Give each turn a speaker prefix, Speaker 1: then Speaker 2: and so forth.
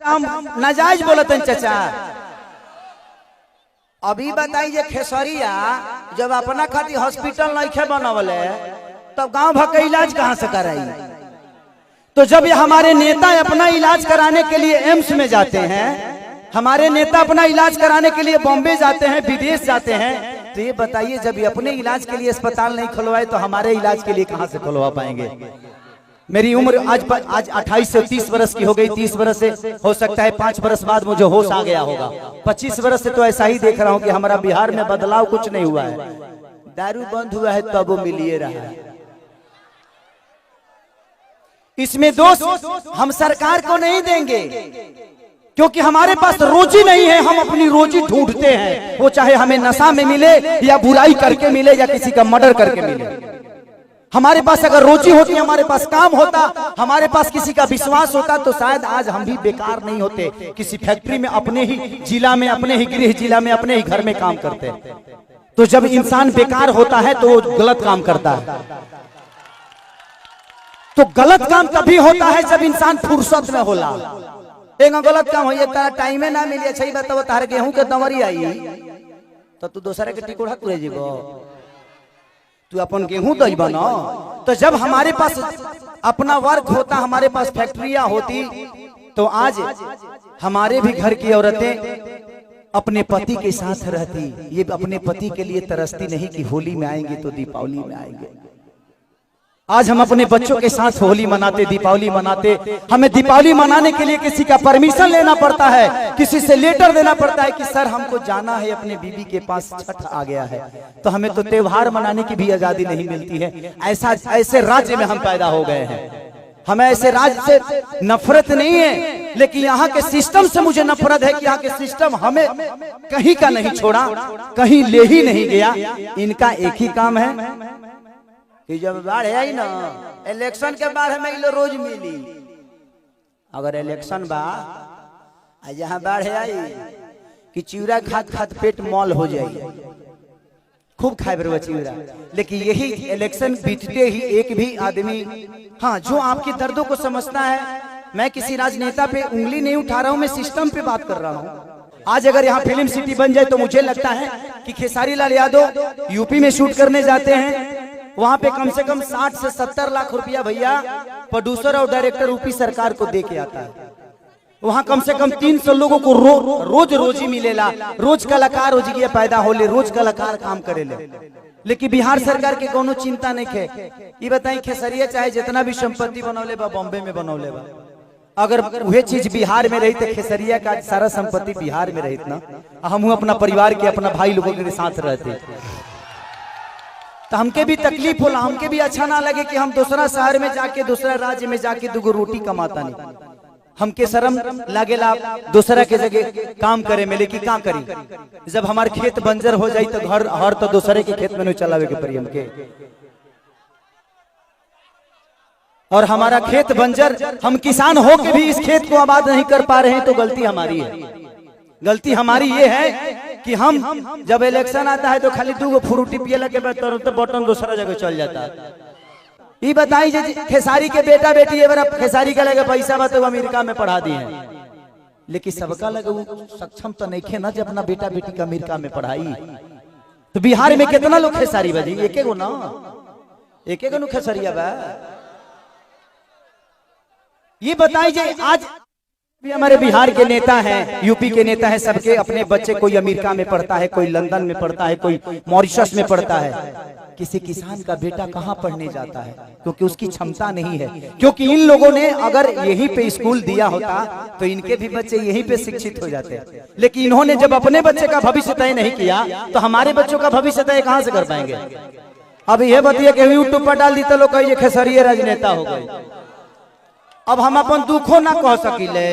Speaker 1: हम नाजायज बोलते हैं चाचा। अभी बताइए खेसरिया जब अपना खातिर हॉस्पिटल नहीं बनवले तब गांव भर का इलाज कहां से कराई। तो जब ये हमारे नेता अपना इलाज कराने के लिए एम्स में जाते हैं, हमारे नेता अपना इलाज कराने के लिए बॉम्बे जाते हैं, विदेश जाते हैं, तो ये बताइए जब ये अपने इलाज के लिए अस्पताल नहीं खुलवाए तो हमारे इलाज के लिए कहां से खुलवा पाएंगे। मेरी उम्र आज 28 से 30 वर्ष की हो गई। 30 वर्ष से हो सकता है 5 वर्ष बाद मुझे होश आ गया होगा। 25 वर्ष से तो ऐसा ही देख रहा हूं कि हमारा बिहार में बदलाव कुछ नहीं हुआ है। दारू बंद हुआ है तब वो मिलिए रहा है। इसमें दोष हम सरकार को नहीं देंगे क्योंकि हमारे पास रोजी नहीं है। हम अपनी रोजी ढूंढते हैं, वो चाहे हमें नशा में मिले या बुराई करके मिले या किसी का मर्डर करके मिले। हमारे पास अगर रोजी होती, हमारे पास काम होता, हमारे पास किसी का विश्वास होता तो शायद आज हम भी बेकार नहीं होते। किसी फैक्ट्री में अपने ही जिला में, अपने ही गृह जिला में, अपने ही घर में काम करते। तो जब इंसान बेकार होता है तो वो गलत काम करता है। तो गलत काम तभी होता है जब इंसान फुर्सत में होला। एक गलत काम हो तारा टाइमे ना मिले। अच्छा ही बताओ, तार गेहूं के दवरी आई तो तू दूसरे के टिकोड़ा तुरे जीवो, तू अपन गेहूं दई बना। तो जब हमारे पास अपना वर्क होता, हमारे पास फैक्ट्रियां होती, तो आज हमारे भी घर की औरतें अपने पति के साथ रहती। ये अपने पति के लिए तरसती नहीं कि होली में आएंगे तो दीपावली में आएंगे। आज हम अपने बच्चों के साथ होली मनाते, दीपावली मनाते। हमें दीपावली मनाने के लिए किसी का परमिशन लेना पड़ता है, किसी से लेटर देना पड़ता है कि सर हमको जाना है, अपने बीबी के पास छठ आ गया है। तो हमें तो त्योहार मनाने की भी आजादी नहीं मिलती है। ऐसे राज्य में हम पैदा हो गए हैं। हमें ऐसे राज्य से नफरत नहीं है, लेकिन यहाँ के सिस्टम से मुझे नफरत है कि यहाँ के सिस्टम हमें कहीं का नहीं छोड़ा, कहीं ले ही नहीं गया। इनका एक ही काम है कि जब बाढ़ आई ना, इलेक्शन के बाद हमें लो रोज मिली। अगर इलेक्शन बा जहाँ बाढ़ आई कि चिवड़ा खात खात पेट मॉल हो जाए, खूब खाए बरवा चिवड़ा। लेकिन यही इलेक्शन बीतते ही एक भी आदमी, हाँ, जो आपके दर्दों को समझता है। मैं किसी राजनेता पे उंगली नहीं उठा रहा हूँ, मैं सिस्टम पे बात कर रहा हूँ। आज अगर यहाँ फिल्म सिटी बन जाए तो मुझे लगता है कि खेसारी लाल यादव यूपी में शूट करने जाते हैं, वहां पे कम से कम 60 से 70 लाख रुपया भैया प्रोड्यूसर और डायरेक्टर यूपी सरकार को दे के आता है। वहां कम से कम 300 लोगों को रोज रोजी मिलेला। रोज कलाकार रोजी पैदा होले, रोज कलाकार काम करेले। लेकिन बिहार सरकार के कोनो चिंता नहीं है। ये बताई खेसरिया चाहे जितना भी संपत्ति बनौले बा बॉम्बे में बनौले बा, अगर वह चीज बिहार में रही तो खेसरिया का सारा संपत्ति बिहार में रही ना, हम अपना परिवार के, अपना भाई लोगों के साथ रहते तो हमके भी तकलीफ होला, हमके भी अच्छा ना लगे कि हम दूसरा शहर में जाके, दूसरा राज्य में जाके दुगो रोटी कमाता नहीं। हमके शर्म लागेला दूसरा के जगह काम करे में। लेकिन क्या करी, जब हमारे खेत बंजर हो जाए तो घर हर तो दूसरे के खेत में नहीं चलावे के पड़ी हमके। और हमारा खेत बंजर, हम किसान हो के भी इस खेत को आबाद नहीं कर पा रहे हैं, तो गलती हमारी है। गलती हमारी ये है कि हम जब इलेक्शन आता है तो खाली 2 फ्रूटी पियला के बाद तुरंत बटन दूसरा जगह चल जाता है। ये बताई खेसारी के बेटा बेटी खेसारी का लगे पैसा बा तो अमेरिका में पढ़ा दिए, लेकिन सबका लगे सक्षम तो नहीं खे ना जब अपना बेटा बेटी का अमेरिका में पढ़ाई। तो बिहार में कितना लोग खेसारी बजी, एक गो ना, एक गो खेसरिया बा। ये बताइए आज भी हमारे बिहार के नेता हैं, यूपी के नेता हैं, सबके अपने बच्चे, कोई अमेरिका में पढ़ता है, कोई लंदन में पढ़ता है, कोई मॉरिशस में पढ़ता है। किसी किसान का बेटा कहाँ पढ़ने जाता है क्योंकि उसकी क्षमता नहीं है। क्योंकि इन लोगों ने अगर यहीं पे स्कूल दिया होता तो इनके भी बच्चे यहीं पे शिक्षित हो जाते। लेकिन इन्होंने जब अपने बच्चे का भविष्य तय नहीं किया तो हमारे बच्चों का भविष्य तय कहाँ से कर पाएंगे। अब यह बताइए कि यूट्यूब पर डाल दी तो लोग कहिए खेसरिया राजनेता हो गए। अब हम अपन दुखों ना कह सकिले।